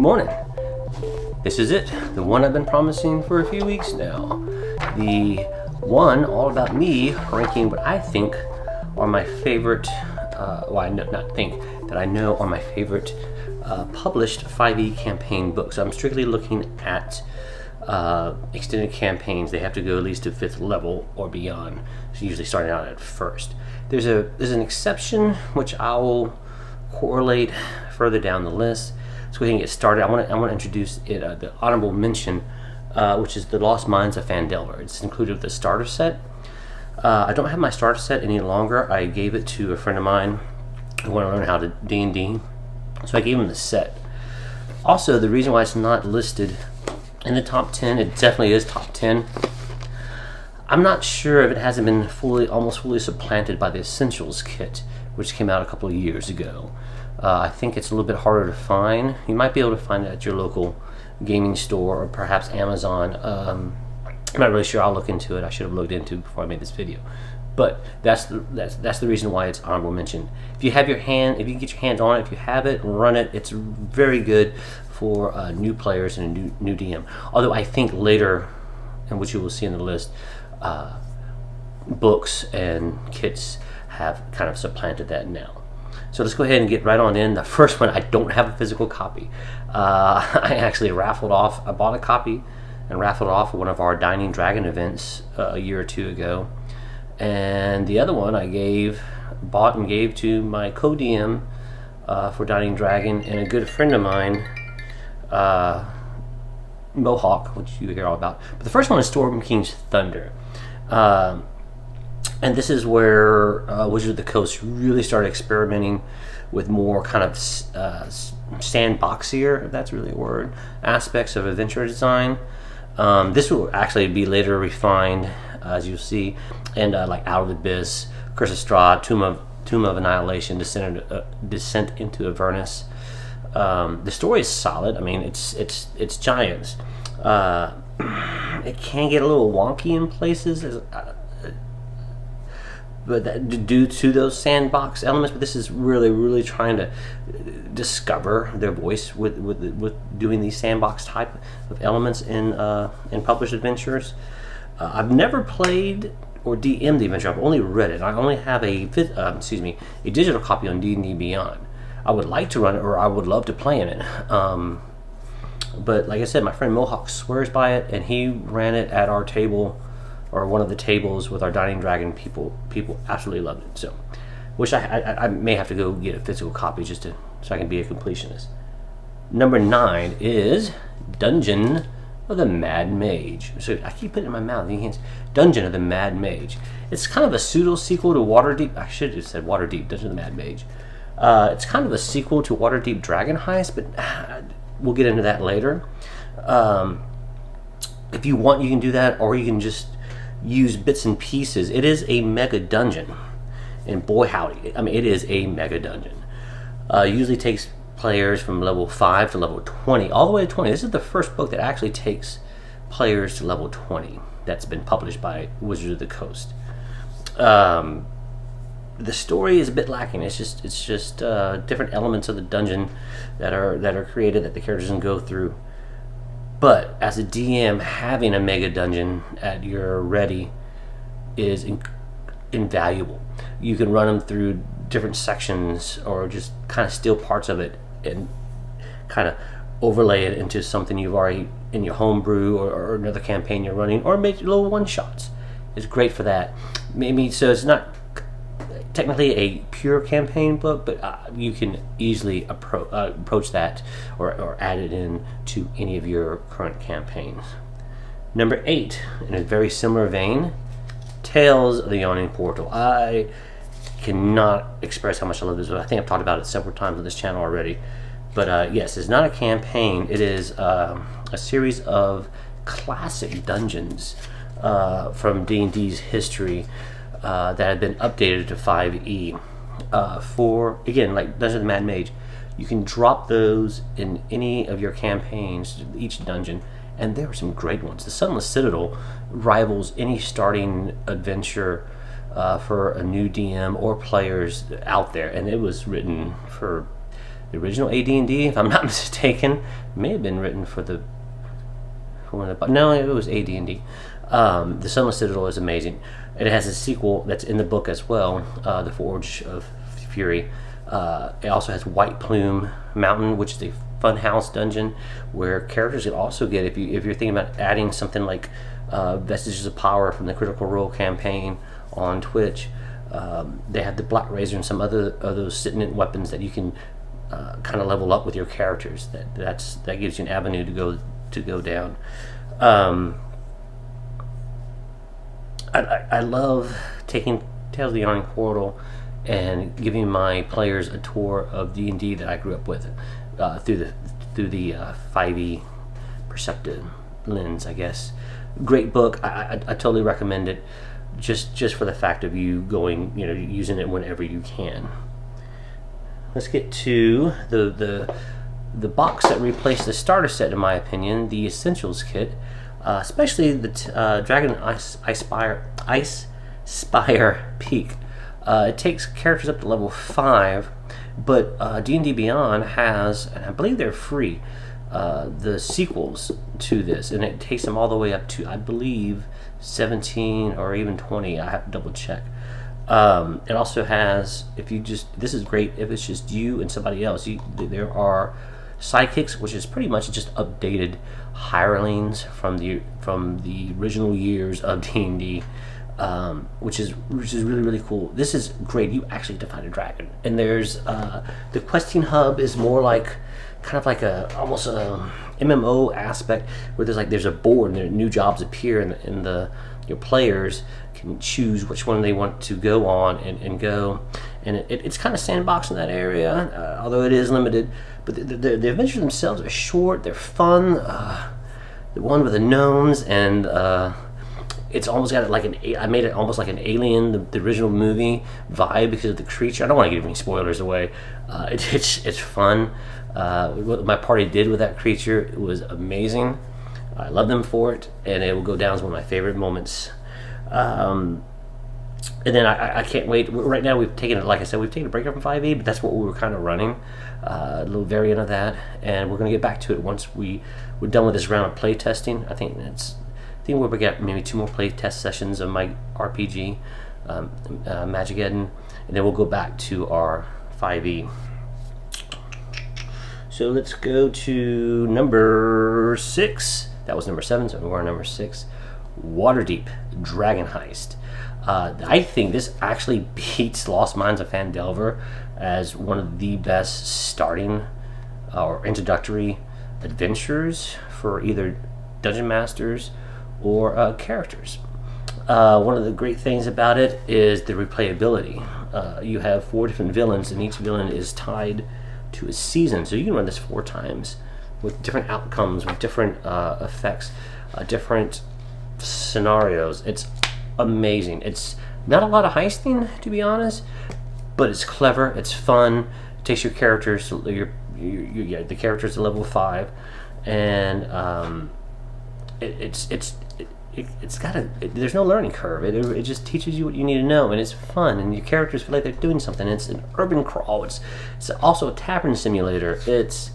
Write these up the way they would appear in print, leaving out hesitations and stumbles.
morning. This is it, the one I've been promising for a few weeks now. The one all about me ranking what I think are my favorite, I know are my favorite published 5e campaign books. I'm strictly looking at extended campaigns. They have to go at least to 5th level or beyond. So usually starting out at 1st. There's an exception which I will correlate further down the list. So we can get started. I want to introduce it, the honorable mention, which is The Lost Mines of Phandelver. It's included with the starter set. I don't have my starter set any longer. I gave it to a friend of mine who wanted to learn how to D&D, so I gave him the set. Also, the reason why it's not listed in the top 10, it definitely is top 10. I'm not sure if it hasn't been almost fully supplanted by the Essentials kit, which came out a couple of years ago. I think it's a little bit harder to find. You might be able to find it at your local gaming store or perhaps Amazon. I'm not really sure. I'll look into it. I should have looked into it before I made this video. But that's the reason why it's honorable mention. If you have if you can get your hands on it, if you have it, run it. It's very good for new players and a new DM. Although I think later, and which you will see in the list, books and kits have kind of supplanted that now. So let's go ahead and get right on in. The first one, I don't have a physical copy. I actually I bought a copy and raffled off one of our Dining Dragon events a year or two ago. And the other one I bought and gave to my co-DM for Dining Dragon and a good friend of mine, Mohawk, which you hear all about. But the first one is Storm King's Thunder. And this is where Wizards of the Coast really started experimenting with more kind of sandboxier, if that's really a word, aspects of adventure design. This will actually be later refined, as you'll see, and like Out of the Abyss, Curse of Strahd, Tomb of Annihilation, Descent into Avernus. The story is solid. I mean, it's giants. It can get a little wonky in places, but due to those sandbox elements. But this is really trying to discover their voice with doing these sandbox type of elements in published adventures. I've never played or DM'd the adventure. I've only read it. I only have a digital copy on D&D Beyond. I would like to run it, or I would love to play in it. But like I said, my friend Mohawk swears by it, and he ran it at our table, or one of the tables with our Dining Dragon people. People absolutely loved it. So, which I may have to go get a physical copy so I can be a completionist. Number 9 is Dungeon of the Mad Mage. So I keep putting it in my mouth. You can't. Dungeon of the Mad Mage. It's kind of a pseudo sequel to Waterdeep. I should have said Waterdeep. Dungeon of the Mad Mage. It's kind of a sequel to Waterdeep Dragon Heist, but we'll get into that later. If you want, you can do that, or you can just use bits and pieces. It is a mega dungeon, and boy howdy, I mean, it is a mega dungeon. Usually takes players from level 5 to level 20, all the way to 20. This is the first book that actually takes players to level 20 that's been published by Wizards of the Coast. The story is a bit lacking. It's just different elements of the dungeon that are created that the characters can go through. But as a DM, having a mega dungeon at your ready is invaluable. You can run them through different sections, or just kind of steal parts of it and kind of overlay it into something you've already in your homebrew, or another campaign you're running, or make little one-shots. It's great for that. Maybe so it's not technically a pure campaign book, but you can easily approach that or add it in to any of your current campaigns. Number 8, in a very similar vein, Tales of the Yawning Portal. I cannot express how much I love this book. I think I've talked about it several times on this channel already. But yes, it's not a campaign. It is a series of classic dungeons from D&D's history that have been updated to 5e. For, again, like Dungeon of the Mad Mage, you can drop those in any of your campaigns, each dungeon, and there are some great ones. The Sunless Citadel rivals any starting adventure for a new DM or players out there, and it was written for The original AD&D, if I'm not mistaken, may have been written for one of the. No, it was AD&D. The Sunless Citadel is amazing. It has a sequel that's in the book as well, The Forge of Fury. It also has White Plume Mountain, which is a funhouse dungeon where characters can also get, if you're thinking about adding something like Vestiges of Power from the Critical Role campaign on Twitch. They have the Black Razor and some other of those Signet weapons that you can kind of level up with your characters. That gives you an avenue to go down. I love taking Tales of the Yawning Portal and giving my players a tour of D&D that I grew up with through the 5e perceptive lens, I guess. Great book. I totally recommend it. Just for the fact of you going, using it whenever you can. Let's get to the box that replaced the starter set, in my opinion, the Essentials kit, especially the Dragon Ice Spire Peak. It takes characters up to level 5, but D&D Beyond has, and I believe they're free, the sequels to this, and it takes them all the way up to, I believe, 17 or even 20. I have to double check. It also has, this is great if it's just you and somebody else. There are sidekicks, which is pretty much just updated hirelings from the original years of D&D, which is really, really cool. This is great. You actually have to find a dragon, and there's the questing hub is more like kind of like almost a MMO aspect where there's a board and new jobs appear, and your players can choose which one they want to go on and go, and it's kind of sandbox in that area, although it is limited. But the adventures themselves are short, they're fun. The one with the gnomes, and it's almost got I made it almost like an Alien, the original movie vibe, because of the creature. I don't want to give any spoilers away. It's fun. What my party did with that creature was amazing. I love them for it, and it will go down as one of my favorite moments. And then I can't wait. Right now we've taken a break from 5e, but that's what we were kind of running, a little variant of that, and we're going to get back to it once we're done with this round of play testing. I think we'll get maybe 2 more play test sessions of my RPG, Magigeddon, and then we'll go back to our 5e. So let's go to number 6. That was number 7, so we're on number 6. Waterdeep Dragon Heist. I think this actually beats Lost Mines of Phandelver as one of the best starting or introductory adventures for either dungeon masters or characters. One of the great things about it is the replayability. You have 4 different villains, and each villain is tied to a season, so you can run this 4 times with different outcomes, with different effects, different scenarios. It's amazing. It's not a lot of heisting, to be honest, but it's clever, it's fun. It takes your characters to the characters to level 5, and there's no learning curve. It just teaches you what you need to know, and it's fun, and your characters feel like they're doing something. It's an urban crawl. It's also a tavern simulator. It's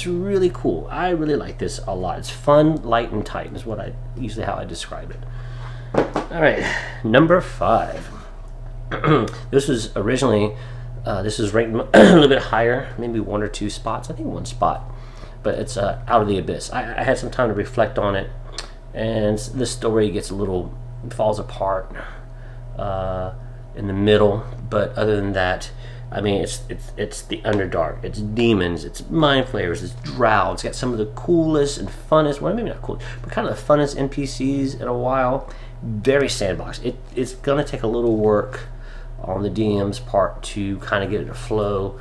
really cool. I really like this a lot. It's fun, light, and tight is how I describe it. All right, number 5. This was originally this was ranked a little bit higher, maybe 1 or 2 spots. I think 1 spot, but it's Out of the Abyss. I had some time to reflect on it, and the story falls apart in the middle. But other than that, I mean, it's the Underdark, it's demons, it's mind flayers, it's drow. It's got some of the coolest and funnest, well, maybe not cool, but kind of the funnest NPCs in a while. Very sandbox. It's gonna take a little work on the DM's part to kind of get it to flow,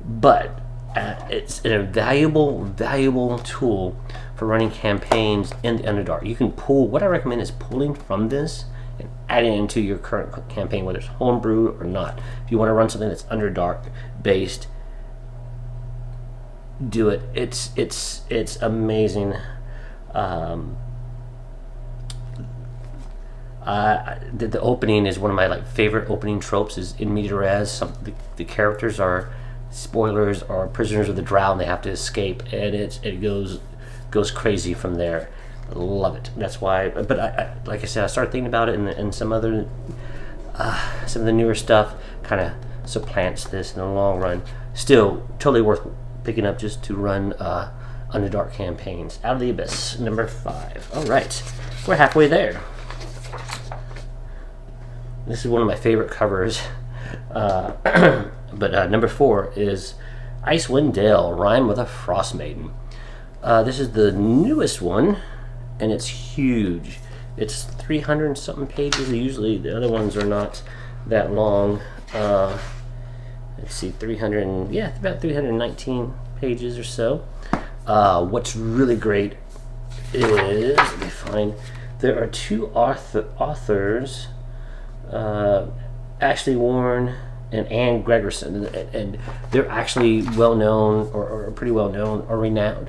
but it's an valuable tool for running campaigns in the Underdark. You can pull. What I recommend is pulling from this and adding it into your current campaign, whether it's homebrew or not. If you want to run something that's Underdark based, do it. It's amazing. The opening is one of my favorite opening tropes. Is in media res. The characters are spoilers, are prisoners of the Drow and they have to escape, and it goes crazy from there. Love it. That's why. But I like I said, I started thinking about it, and some of the newer stuff kind of supplants this in the long run. Still, totally worth picking up just to run Underdark campaigns. Out of the Abyss, number 5. All right, we're halfway there. This is one of my favorite covers. But number 4 is Icewind Dale, Rime with a Frost Maiden. This is the newest one, and it's huge. It's 300 something pages. Usually the other ones are not that long. Let's see, 300, yeah, about 319 pages or so. What's really great is, let me find, there are 2 authors, Ashley Warren and Anne Gregerson, and they're actually well known, or pretty well known, or renowned.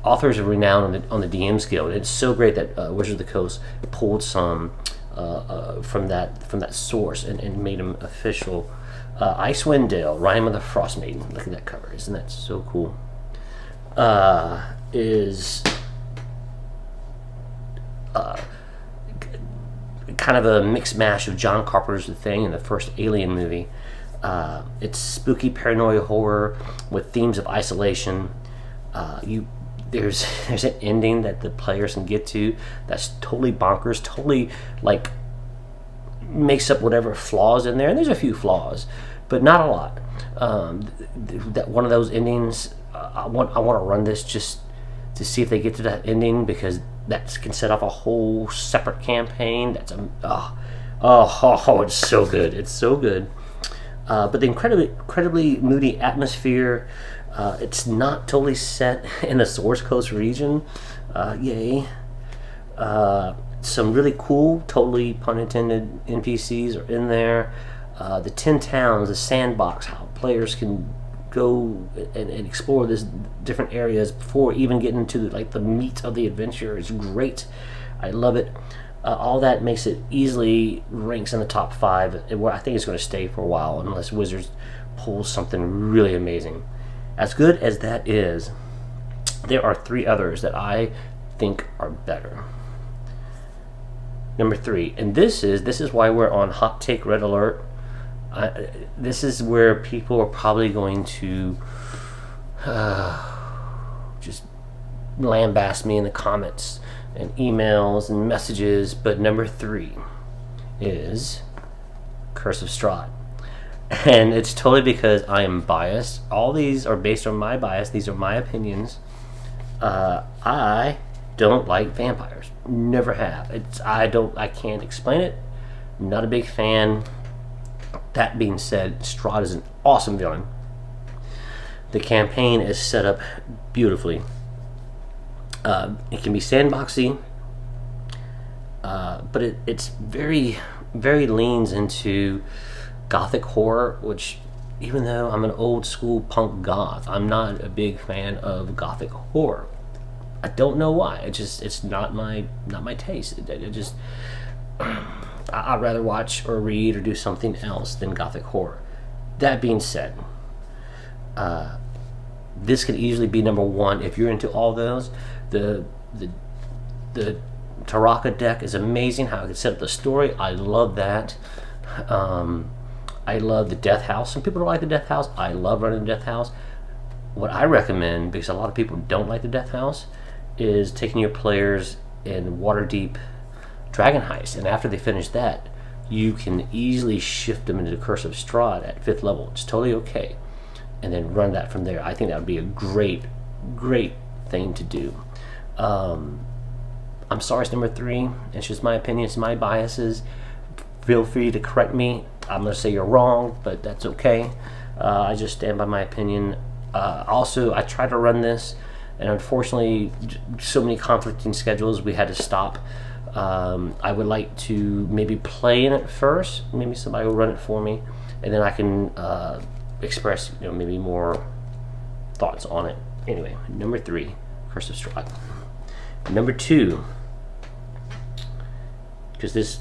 Authors are renowned on the DMs Guild. It's so great that Wizards of the Coast pulled some from that source and made them official. Icewind Dale, Rime of the Frost Maiden. Look at that cover, isn't that so cool? Is kind of a mixed mash of John Carpenter's The Thing and the first Alien movie. It's spooky paranoia horror with themes of isolation. There's an ending that the players can get to that's totally bonkers, totally like makes up whatever flaws in there, and there's a few flaws, but not a lot. That one of those endings, I want to run this just to see if they get to that ending, because that can set off a whole separate campaign. That's it's so good. It's so good. But the incredibly moody atmosphere. It's not totally set in the Source Coast region. Yay. Some really cool, totally pun intended, NPCs are in there. The 10 towns, the sandbox, how players can go and explore this different areas before even getting into the meat of the adventure is great. I love it. All that makes it easily ranks in the top 5, where I think it's going to stay for a while unless Wizards pulls something really amazing. As good as that is, there are 3 others that I think are better. Number 3, and this is why we're on Hot Take Red Alert. This is where people are probably going to just lambast me in the comments and emails and messages, but number 3 is Curse of Strahd. And it's totally because I am biased. All these are based on my bias. These are my opinions. I don't like vampires. Never have. I can't explain it. I'm not a big fan. That being said, Strahd is an awesome villain. The campaign is set up beautifully. It can be sandboxy, but it's very, very leans into Gothic horror, which, even though I'm an old school punk goth, I'm not a big fan of Gothic horror. I don't know why. It's not my taste. I'd rather watch or read or do something else than Gothic horror. That being said, this could easily be number 1 if you're into all those. The Taraka deck is amazing. How it can set up the story. I love that. I love the Death House. Some people don't like the Death House. I love running the Death House. What I recommend, because a lot of people don't like the Death House, is taking your players in Waterdeep Dragon Heist, and after they finish that, you can easily shift them into the Curse of Strahd at 5th level. It's totally okay, and then run that from there. I think that would be a great thing to do. I'm sorry it's number 3. It's just my opinion. It's my biases. Feel free to correct me. I'm going to say you're wrong, but that's okay. I just stand by my opinion. Also, I tried to run this, and unfortunately, so many conflicting schedules, we had to stop. I would like to maybe play in it first. Maybe somebody will run it for me, and then I can express maybe more thoughts on it. Anyway, number 3, Curse of Strahd. Number 2, because this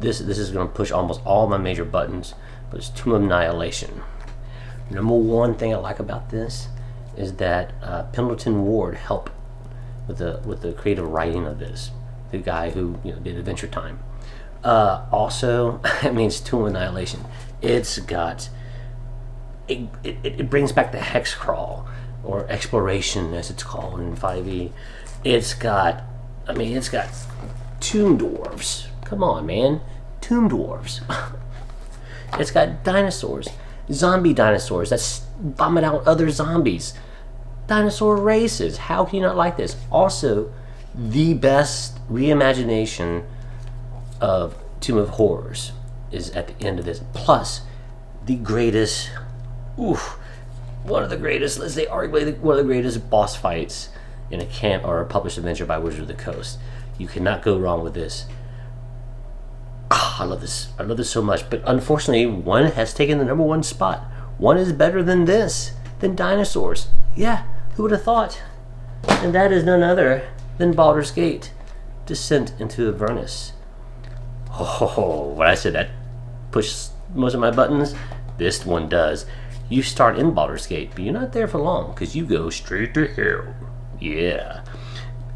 is going to push almost all my major buttons, but it's Tomb of Annihilation. Number one thing I like about this is that Pendleton Ward helped with the creative writing of this. The guy who did Adventure Time. Also, I mean, it's Tomb of Annihilation. It's got it brings back the hex crawl or exploration as it's called in 5e. It's got tomb dwarves. Come on, man, tomb dwarves. It's got dinosaurs, zombie dinosaurs that's bombing out other zombies. Dinosaur races. How can you not like this? Also, the best reimagination of Tomb of Horrors is at the end of this. Plus, the greatest, one of the greatest, let's say arguably one of the greatest boss fights in a camp or a published adventure by Wizard of the Coast. You cannot go wrong with this. I love this. I love this so much. But unfortunately, one has taken the number one spot. One is better than this, than dinosaurs. Yeah, who would have thought? And that is none other than Baldur's Gate, Descent into Avernus. Oh, when I said that pushes most of my buttons, this one does. You start in Baldur's Gate, but you're not there for long because you go straight to hell. Yeah.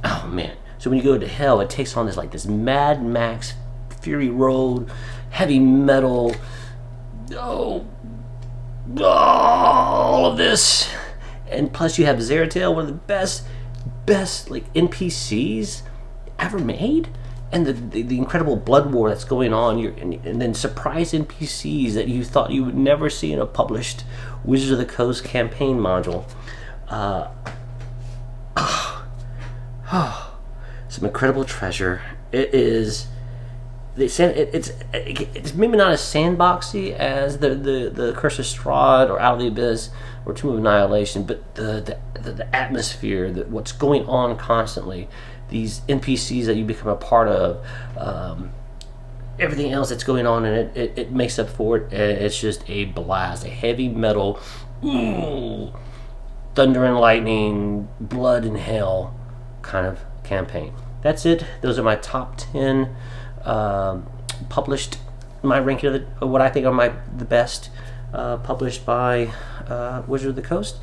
Oh man. So when you go to hell, it takes on this Mad Max Fury Road, heavy metal, all of this, and plus you have Zeratil, one of the best NPCs ever made, and the incredible blood war that's going on, and then surprise NPCs that you thought you would never see in a published Wizards of the Coast campaign module. Some incredible treasure. It is. It's maybe not as sandboxy as the Curse of Strahd or Out of the Abyss or Tomb of Annihilation, but the atmosphere, what's going on constantly, these NPCs that you become a part of, everything else that's going on in it, it makes up for it. It's just a blast, a heavy metal, thunder and lightning, blood and hell kind of campaign. That's it. Those are my top 10 published, my ranking of what I think are the best published by Wizard of the Coast.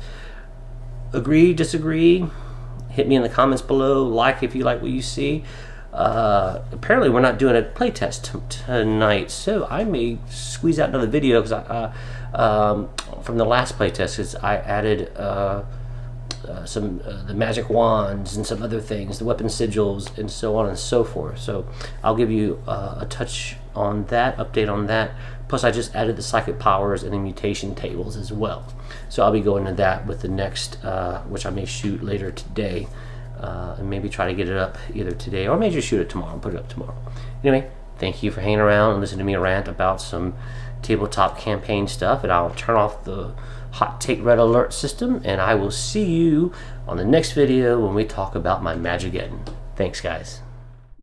Agree, disagree, hit me in the comments below. Like if you like what you see. Apparently we're not doing a playtest tonight, so I may squeeze out another video because from the last playtest, because I added some the magic wands and some other things, the weapon sigils and so on and so forth. So I'll give you a touch on that, update on that. Plus I just added the psychic powers and the mutation tables as well. So I'll be going to that with the next, which I may shoot later today, and maybe try to get it up either today or maybe just shoot it tomorrow and put it up tomorrow. Anyway, thank you for hanging around and listening to me rant about some tabletop campaign stuff, and I'll turn off the hot take red alert system, and I will see you on the next video when we talk about my Magigeddon. Thanks guys.